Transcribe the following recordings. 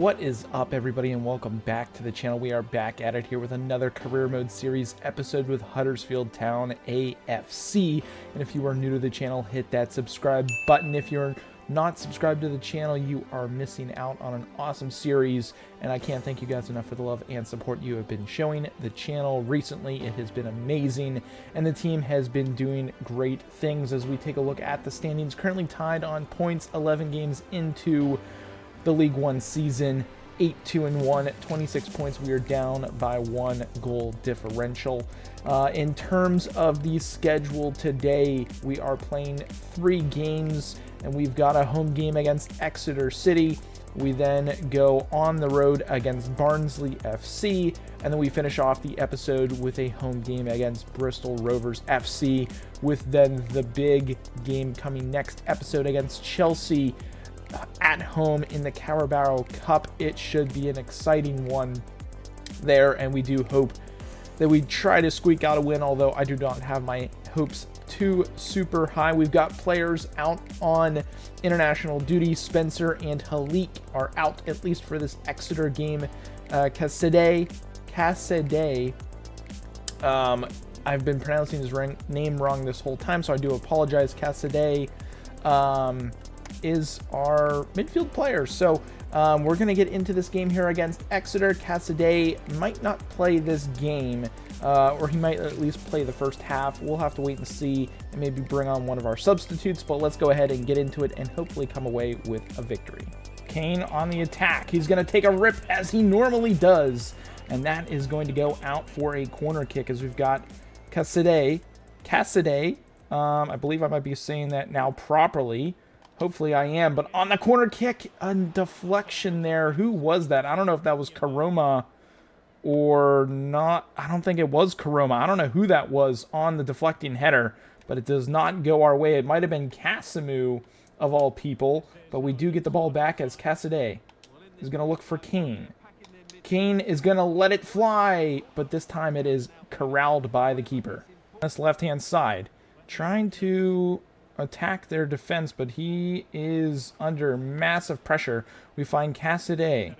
What is up, everybody, and welcome back to the channel. We are back at it here with another career mode series episode with Huddersfield Town AFC. And if you are new to the channel, hit that subscribe button. If you're not subscribed to the channel, you are missing out on an awesome series, and I can't thank you guys enough for the love and support you have been showing the channel recently. It has been amazing, and the team has been doing great things as we take a look at the standings. Currently tied on points, 11 games into the League One season, 8-2-1, 26 points. We are down by 1 goal differential. In terms of the schedule today, we are playing 3 games, and we've got a home game against Exeter City. We then go on the road against Barnsley FC, and then we finish off the episode with a home game against Bristol Rovers FC, with then the big game coming next episode against Chelsea at home in the Carabao Cup. It should be an exciting one there, and we do hope that we try to squeak out a win, although I do not have my hopes too super high. We've got players out on international duty. Spencer and Halik are out, at least for this Exeter game. Cassidy, I've been pronouncing his name wrong this whole time, so I do apologize. Cassidy is our midfield player. So we're going to get into this game here against Exeter. Cassidy might not play this game, or he might at least play the first half. We'll have to wait and see and maybe bring on one of our substitutes, but let's go ahead and get into it and hopefully come away with a victory. Kane on the attack. He's going to take a rip as he normally does, and that is going to go out for a corner kick as we've got Cassidy. I believe I might be saying that now properly. Hopefully I am, but on the corner kick, a deflection there. Who was that? I don't know if that was Karoma or not. I don't think it was Karoma. I don't know who that was on the deflecting header, but it does not go our way. It might have been Casimou of all people, but we do get the ball back as Cassidy is going to look for Kane. Kane is going to let it fly, but this time it is corralled by the keeper. This left-hand side, trying to attack their defense, but he is under massive pressure. We find Cassidy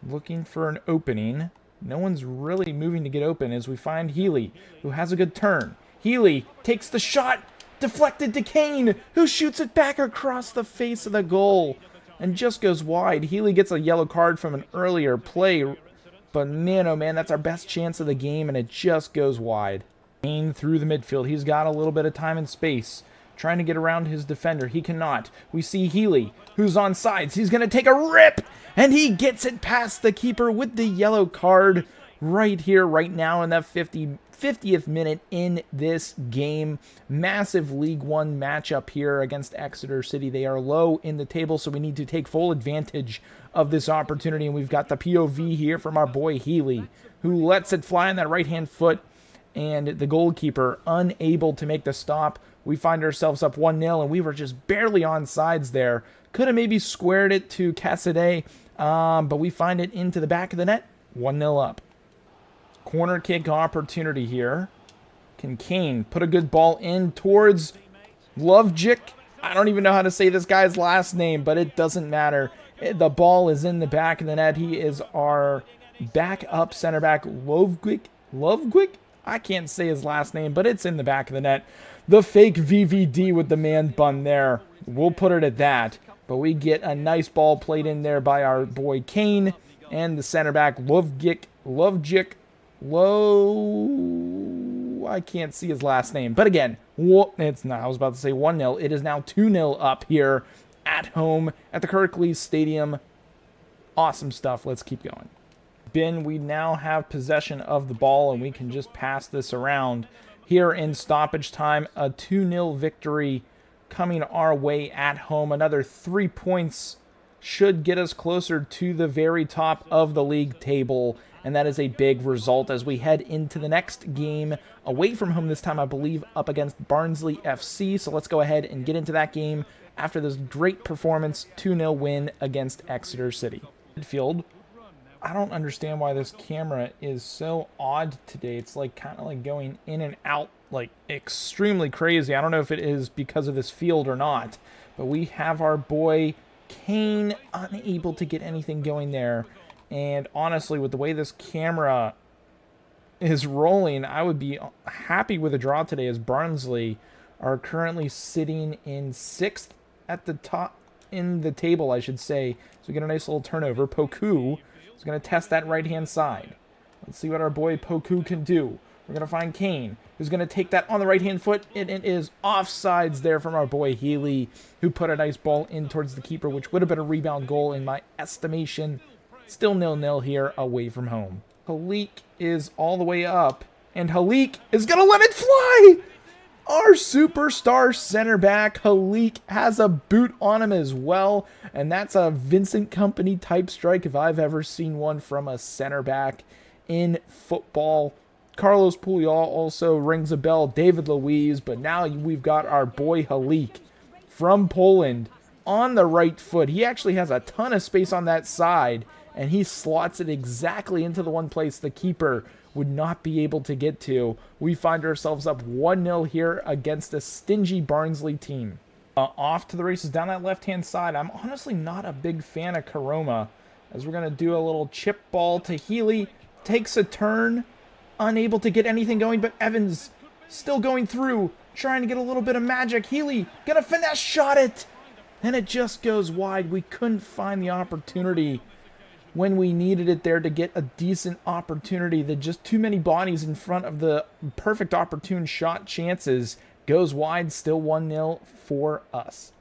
looking for an opening. No one's really moving to get open as we find Healy, who has a good turn. Healy takes the shot, deflected to Kane, who shoots it back across the face of the goal and just goes wide. Healy gets a yellow card from an earlier play, but man, oh man, that's our best chance of the game, and it just goes wide. Kane through the midfield. He's got a little bit of time and space, trying to get around his defender. He cannot. We see Healy, who's on sides. He's going to take a rip, and he gets it past the keeper with the yellow card right here, right now, in that 50th minute in this game. Massive League One matchup here against Exeter City. They are low in the table, so we need to take full advantage of this opportunity, and we've got the POV here from our boy Healy, who lets it fly on that right-hand foot, and the goalkeeper unable to make the stop. We find ourselves up 1-0, and we were just barely on sides there. Could have maybe squared it to Cassidy, but we find it into the back of the net. 1-0 up. Corner kick opportunity here. Can Kane put a good ball in towards Lovejic? I don't even know how to say this guy's last name, but it doesn't matter. The ball is in the back of the net. He is our backup center back, Lovejic? I can't say his last name, but it's in the back of the net. The fake VVD with the man bun there. We'll put it at that. But we get a nice ball played in there by our boy Kane and the center back Lovejic. I can't see his last name. But again, it's not. I was about to say 1-0. It is now 2-0 up here at home at the Kirklees Stadium. Awesome stuff. Let's keep going. We now have possession of the ball, and we can just pass this around here in stoppage time. A 2-0 victory coming our way at home. Another 3 points should get us closer to the very top of the league table, and that is a big result as we head into the next game away from home, this time I believe up against Barnsley FC. So let's go ahead and get into that game after this great performance. 2-0 win against Exeter City. Midfield. I don't understand why this camera is so odd today. It's like kind of like going in and out like extremely crazy. I don't know if it is because of this field or not, but we have our boy Kane unable to get anything going there. And honestly, with the way this camera is rolling, I would be happy with a draw today, as Barnsley are currently sitting in 6th at the top in the table, I should say. So we get a nice little turnover. Poku is going to test that right-hand side. Let's see what our boy Poku can do. We're going to find Kane, who's going to take that on the right-hand foot. And it is offsides there from our boy Healy, who put a nice ball in towards the keeper, which would have been a rebound goal in my estimation. Still 0-0 here away from home. Halik is all the way up, and Halik is going to let it fly! Our superstar center back, Halik, has a boot on him as well, and that's a Vincent Kompany type strike if I've ever seen one from a center back in football. Carlos Puyol also rings a bell, David Luiz, but now we've got our boy Halik from Poland on the right foot. He actually has a ton of space on that side, and he slots it exactly into the one place the keeper would not be able to get to. We find ourselves up 1-0 here against a stingy Barnsley team. Off to the races down that left-hand side. I'm honestly not a big fan of Karoma, as we're going to do a little chip ball to Healy. Takes a turn, unable to get anything going, but Evans still going through, trying to get a little bit of magic. Healy going to finesse shot it, and it just goes wide. We couldn't find the opportunity when we needed it there to get a decent opportunity. That just too many bodies in front of the perfect opportune shot chances. Goes wide, still 1-0 for us.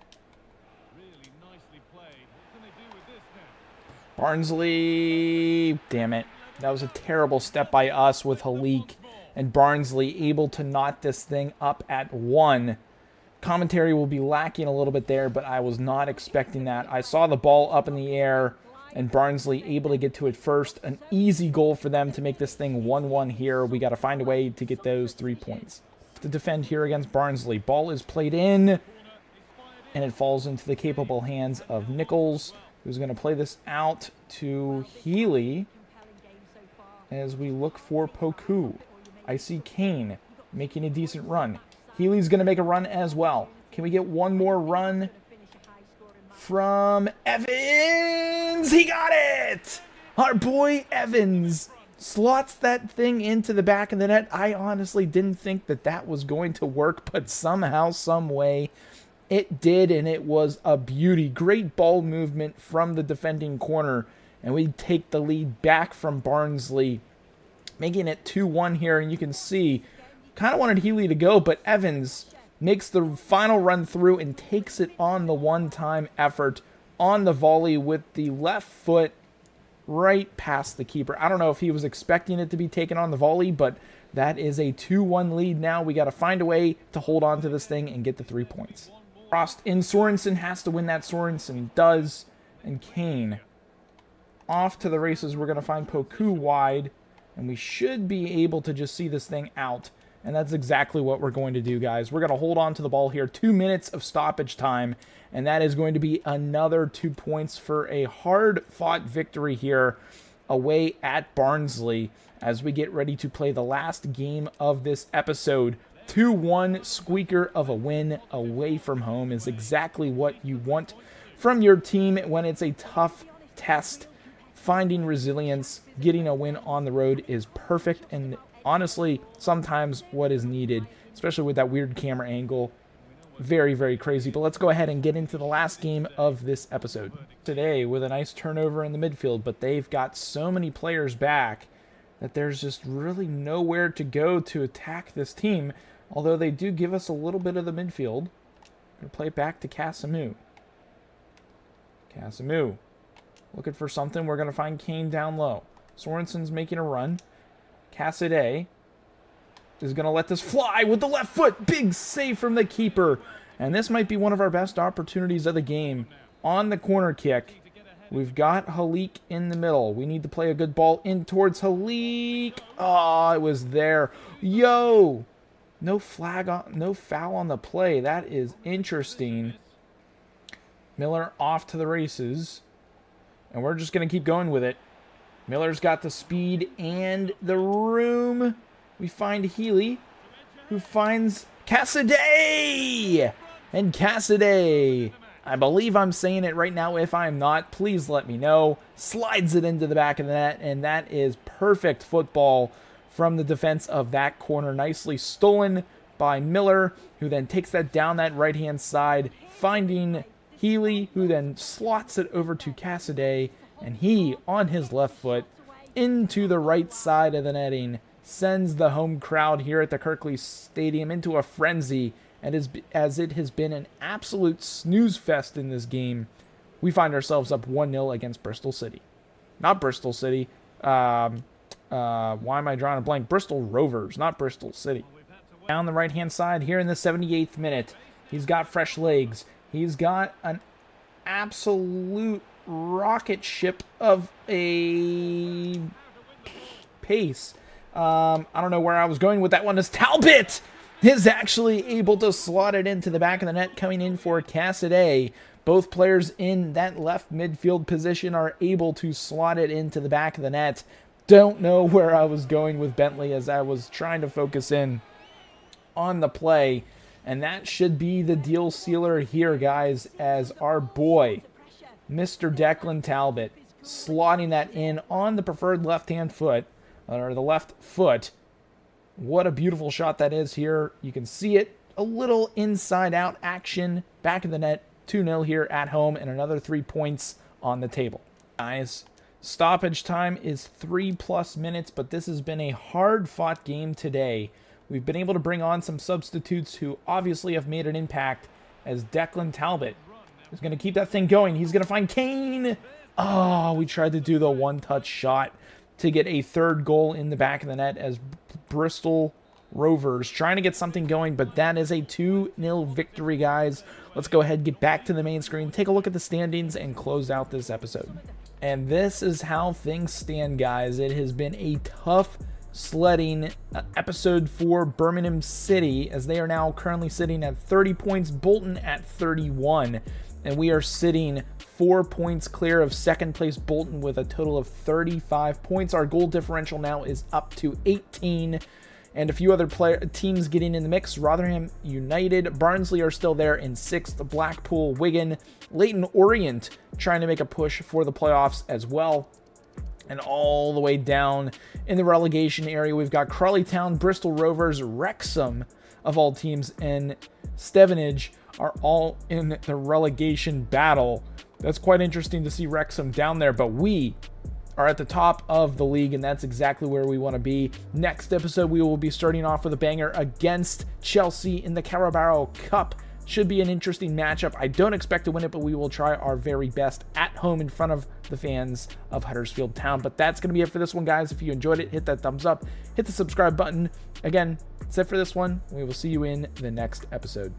Barnsley, damn it. That was a terrible step by us with Halik, and Barnsley able to knot this thing up at 1. Commentary will be lacking a little bit there, but I was not expecting that. I saw the ball up in the air, and Barnsley able to get to it first. An easy goal for them to make this thing 1-1 here. We got to find a way to get those 3 points. To defend here against Barnsley. Ball is played in, and it falls into the capable hands of Nichols, who's going to play this out to Healy as we look for Poku. I see Kane making a decent run. Healy's going to make a run as well. Can we get one more run from Evans? He got it! Our boy Evans slots that thing into the back of the net. I honestly didn't think that that was going to work, but somehow, some way, it did, and it was a beauty. Great ball movement from the defending corner, and we take the lead back from Barnsley, making it 2-1 here, and you can see, kind of wanted Healy to go, but Evans makes the final run through and takes it on the one-time effort on the volley with the left foot right past the keeper. I don't know if he was expecting it to be taken on the volley, but that is a 2-1 lead now. We got to find a way to hold on to this thing and get the 3 points. Crossed in, Sorensen has to win that. Sorensen does, and Kane off to the races. We're going to find Poku wide, and we should be able to just see this thing out. And that's exactly what we're going to do, guys. We're going to hold on to the ball here. 2 minutes of stoppage time. And that is going to be another 2 points for a hard-fought victory here away at Barnsley as we get ready to play the last game of this episode. 2-1 squeaker of a win away from home is exactly what you want from your team when it's a tough test. Finding resilience, getting a win on the road is perfect, and honestly, sometimes what is needed, especially with that weird camera angle. Very, very crazy. But let's go ahead and get into the last game of this episode. Today, with a nice turnover in the midfield, but they've got so many players back that there's just really nowhere to go to attack this team, although they do give us a little bit of the midfield. Going to play it back to Casamu. Casamu. Looking for something. We're going to find Kane down low. Sorensen's making a run. Cassidy is going to let this fly with the left foot. Big save from the keeper. And this might be one of our best opportunities of the game. On the corner kick, we've got Halik in the middle. We need to play a good ball in towards Halik. Oh, it was there. Yo! No flag on, no foul on the play. That is interesting. Miller off to the races. And we're just going to keep going with it. Miller's got the speed and the room. We find Healy, who finds Cassidy! And Cassidy, I believe I'm saying it right now. If I'm not, please let me know. Slides it into the back of the net, and that is perfect football from the defense of that corner. Nicely stolen by Miller, who then takes that down that right-hand side, finding Healy, who then slots it over to Cassidy, and he, on his left foot, into the right side of the netting, sends the home crowd here at the Kirkley Stadium into a frenzy. And as it has been an absolute snooze fest in this game, we find ourselves up 1-0 against Bristol City. Not Bristol City. Why am I drawing a blank? Bristol Rovers, not Bristol City. Down the right-hand side here in the 78th minute, he's got fresh legs. He's got an absolute rocket ship of a pace. I don't know where I was going with that one. As Talbot is actually able to slot it into the back of the net, coming in for Cassidy. Both players in that left midfield position are able to slot it into the back of the net. Don't know where I was going with Bentley as I was trying to focus in on the play. And that should be the deal sealer here, guys, as our boy, Mr. Declan Talbot, slotting that in on the preferred left-hand foot, or the left foot. What a beautiful shot that is here. You can see it. A little inside-out action. Back of the net. 2-0 here at home. And another 3 points on the table. Guys, stoppage time is 3+ minutes. But this has been a hard-fought game today. We've been able to bring on some substitutes who obviously have made an impact. As Declan Talbot is going to keep that thing going. He's going to find Kane. Oh, we tried to do the one-touch shot to get a third goal in the back of the net as Bristol Rovers trying to get something going, but that is a 2-0 victory, guys. Let's go ahead and get back to the main screen, take a look at the standings, and close out this episode. And this is how things stand, guys. It has been a tough sledding episode for Birmingham City, as they are now currently sitting at 30 points, Bolton at 31, and we are sitting 4 points clear of second place Bolton with a total of 35 points. Our goal differential now is up to 18. And a few other teams getting in the mix. Rotherham United, Barnsley are still there in 6th. Blackpool, Wigan, Leyton Orient trying to make a push for the playoffs as well. And all the way down in the relegation area, we've got Crawley Town, Bristol Rovers, Wrexham, of all teams, and Stevenage are all in the relegation battle. That's quite interesting to see Wrexham down there, but we are at the top of the league, and that's exactly where we want to be. Next episode, we will be starting off with a banger against Chelsea in the Carabao Cup. Should be an interesting matchup. I don't expect to win it, but we will try our very best at home in front of the fans of Huddersfield Town. But that's going to be it for this one, guys. If you enjoyed it, hit that thumbs up, hit the subscribe button. Again, that's it for this one. We will see you in the next episode.